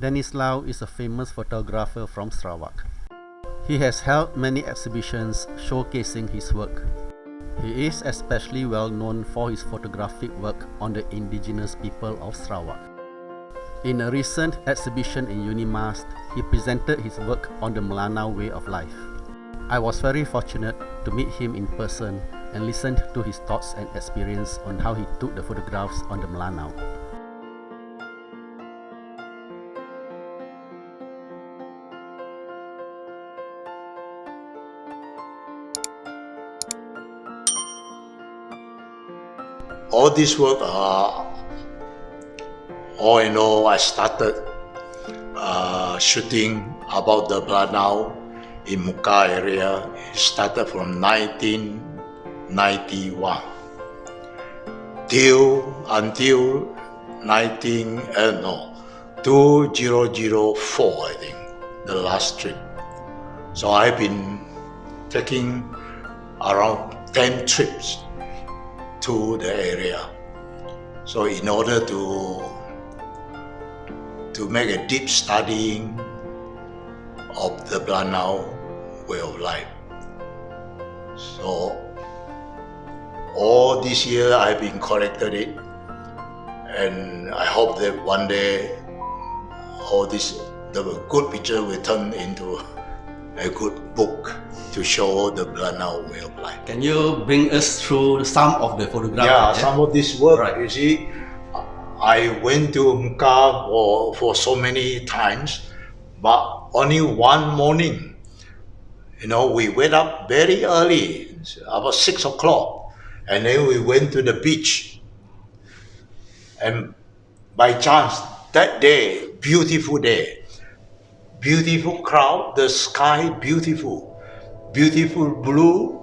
Dennis Lau is a famous photographer from Sarawak. He has held many exhibitions showcasing his work. He is especially well known for his photographic work on the indigenous people of Sarawak. In a recent exhibition in UNIMAS, he presented his work on the Melanau way of life. I was very fortunate to meet him in person and listened to his thoughts and experience on how he took the photographs on the Melanau. All this work, all in all, I started shooting about the Melanau in Muka area. It started from 1991 until 2004, I think, the last trip. So I've been taking around 10 trips to the area. So in order to make a deep studying of the Melanau way of life. So all this year I've been collected it, and I hope that one day all the good picture will turn into a good book to show the Melanau way of life. Can you bring us through some of the photographs? Yeah, some of this work, right. You see, I went to Muka for so many times, but only one morning, we went up very early, about 6 o'clock, and then we went to the beach. And by chance, that day, beautiful day, beautiful crowd, the sky beautiful blue,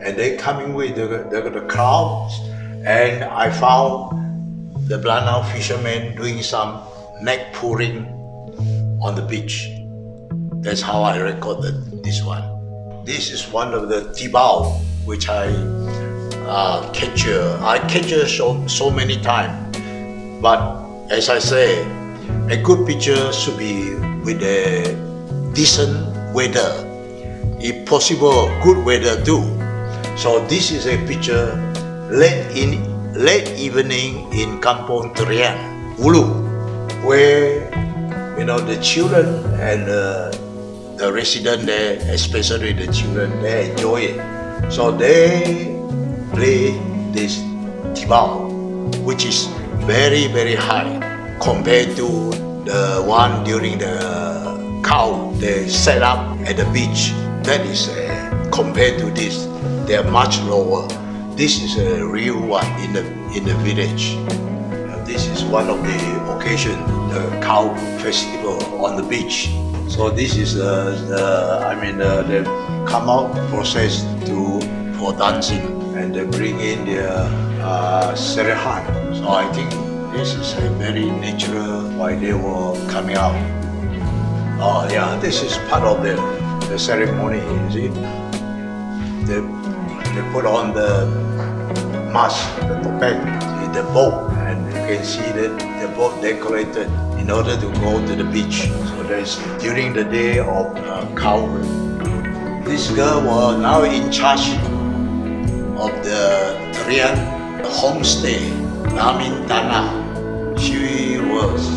and they coming with the clouds, and I found the Melanau fishermen doing some net pulling on the beach. That's how I recorded this one. This is one of the tibau which I capture. I capture so many times, but as I say, a good picture should be with a decent weather. If possible, good weather too. So this is a picture late evening in Kampung Terian, Ulu, where the children and the resident there, especially the children, they enjoy it. So they play this tibau, which is very, very high compared to the one during the cow they set up at the beach. That is compared to this, they are much lower. This is a real one in the village. This is one of the occasion, the cow festival on the beach. So this is the come out process for dancing, and they bring in their serahan. So I think this is a very natural why they were coming out. Oh yeah, this is part of the ceremony. You see, they put on the mask, the topeng, the boat, and you can see that the boat decorated in order to go to the beach. So there's during the day of cow. This girl was now in charge of the Terian homestay, Namin Tanah. She was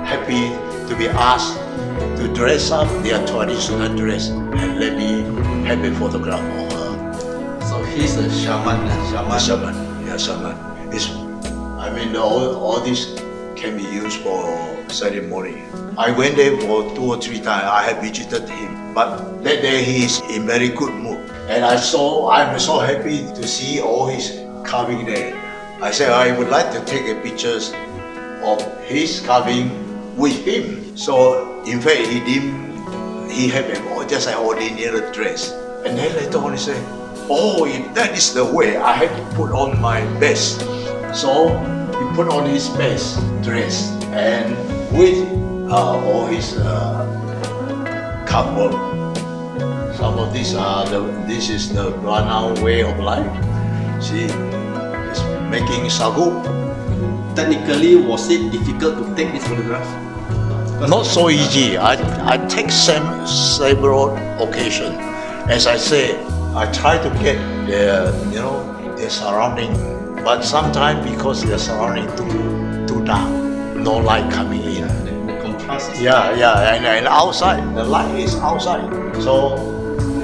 happy to be asked to dress up their traditional dress and let me have a photograph of her. So he's a shaman. Shaman. All this can be used for ceremony. I went there for 2 or 3 times. I have visited him, but that day he is in very good mood, and I'm so happy to see all his carving there. I said I would like to take a pictures of his carving with him. So in fact, he had just an ordinary dress, and then later on he said, "Oh, if that is the way, I have to put on my best." So he put on his best dress, and with all his couple. Some of these this is the Melanau way of life. See, he's making sagu. Technically, was it difficult to take this photograph? Not so easy. I take several occasions. As I say, I try to get their surrounding, but sometimes because their surrounding too dark, no light coming in. The contrast is Yeah, and outside, the light is outside. So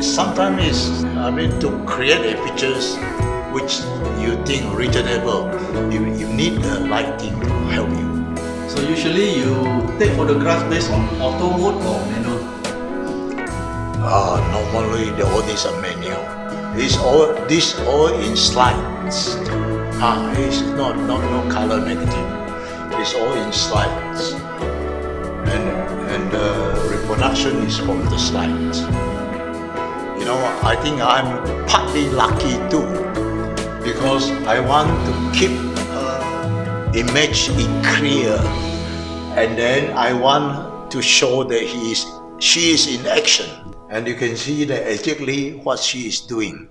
sometimes to create a pictures which you think reasonable, you need the lighting to help you. So usually you take photographs based on auto mode or manual? Normally the all these are manual. This all in slides. It's not no color negative. It's all in slides. And the reproduction is from the slides. I think I'm partly lucky too, because I want to keep image in clear, and then I want to show that she is in action, and you can see that exactly what she is doing.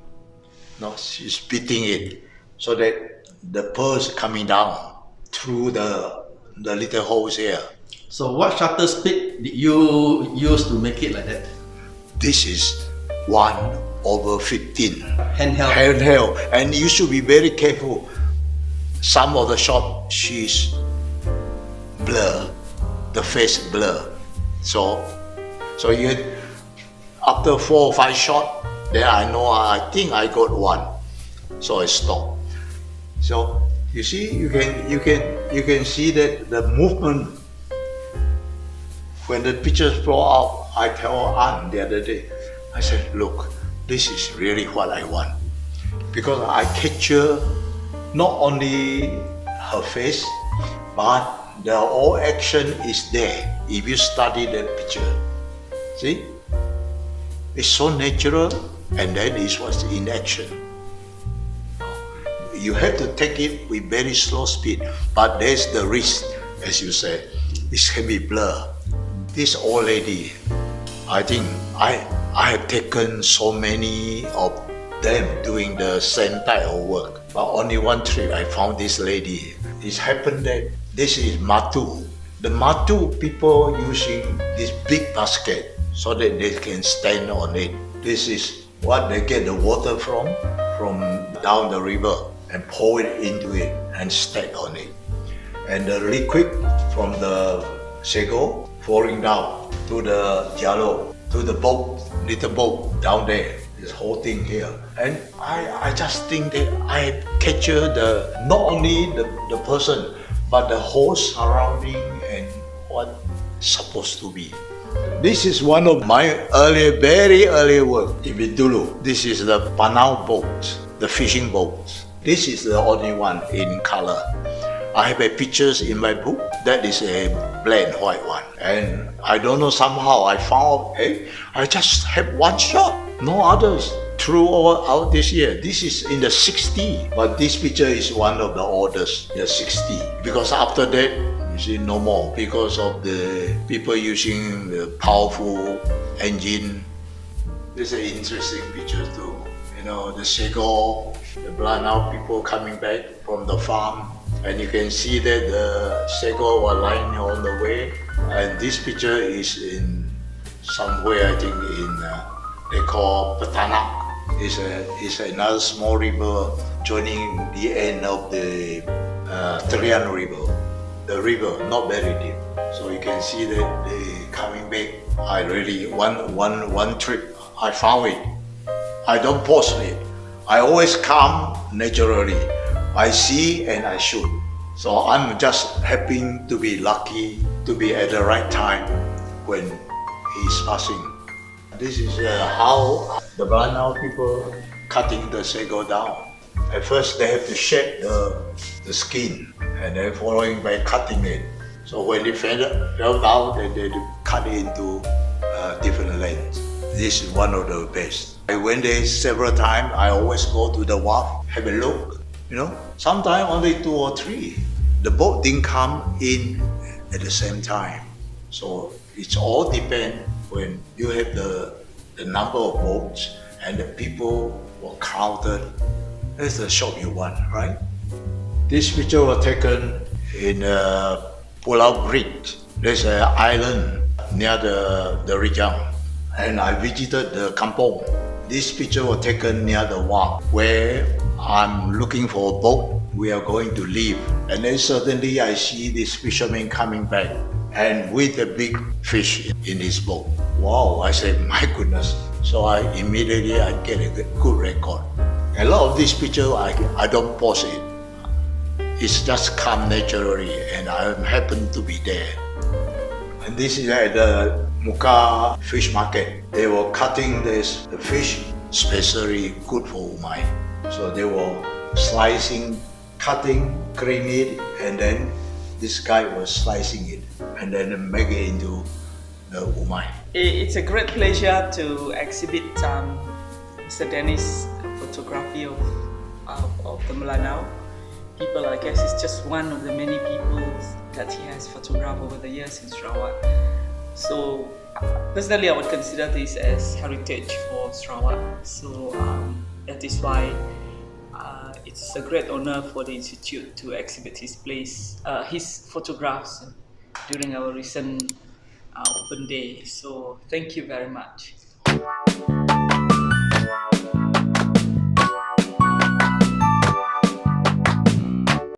No, she's beating it, so that the pearls coming down through the little holes here. So what shutter speed did you use to make it like that? This is 1/15 Handheld. and you should be very careful. Some of the shot she's blur, the face blur. So you after 4 or 5 shot, then I know I think I got one. So I stop. So you see, you can see that the movement when the pictures flow out. I tell Ann the other day, I said, look, this is really what I want, because I capture not only her face, but the whole action is there. If you study the picture, see, it's so natural, and then it was in action. You have to take it with very slow speed, but there's the risk, as you said, it can be blur. This old lady, I think I have taken so many of them doing the same type of work. But only one trip I found this lady. It happened that this is Matu. The Matu people using this big basket so that they can stand on it. This is what they get the water from down the river and pour it into it and stack on it. And the liquid from the sago falling down to the Jalo, to the boat, little boat down there. This whole thing here, and I just think that I capture not only the person, but the whole surrounding and what supposed to be. This is one of my very early work in Dulu. This is the Melanau boat, the fishing boat. This is the only one in color. I have pictures in my book. That is a black and white one, and I don't know, somehow I found, I just have one shot, no others throughout this year. This is in the 60s, but this picture is one of the oldest, the 60s, because after that, you see, no more, because of the people using the powerful engine. This is an interesting picture too. The sago, the Melanau people coming back from the farm. And you can see that the sago were lying on the way. And this picture is in somewhere, I think they call Petanak. It's another small river joining the end of the Trian River. The river, not very deep. So you can see that they coming back. I really, one trip, I found it. I don't post it. I always come naturally. I see and I shoot. So I'm just happy to be lucky to be at the right time when he's passing. This is how the Melanau people cutting the sago down. At first they have to shed the skin, and then following by cutting it. So when it fell down, then they cut it into different lengths. This is one of the best. I went there several times. I always go to the wharf, have a look. Sometimes only 2 or 3. The boat didn't come in at the same time. So it's all depend when you have the number of boats and the people were crowded. That's the shot you want, right? This picture was taken in Pulau Bridge. There's an island near the region, and I visited the kampong. This picture was taken near the wharf where I'm looking for a boat. We are going to leave, and then suddenly I see this fisherman coming back and with a big fish in his boat. Wow, I said, my goodness. So I immediately get a good record. A lot of these pictures I don't pause it. It's just come naturally, and I happen to be there. And this is at the Muka fish market. They were cutting the fish, especially good for umai. So they were slicing, cutting, clean it, and then this guy was slicing it and then make it into the umai. It's a great pleasure to exhibit Mr. Dennis' photography of the Melanau people. I guess it's just one of the many people that he has photographed over the years in Sarawak. So personally, I would consider this as heritage for Sarawak. So that is why it's a great honor for the Institute to exhibit his photographs during our recent open day. So thank you very much.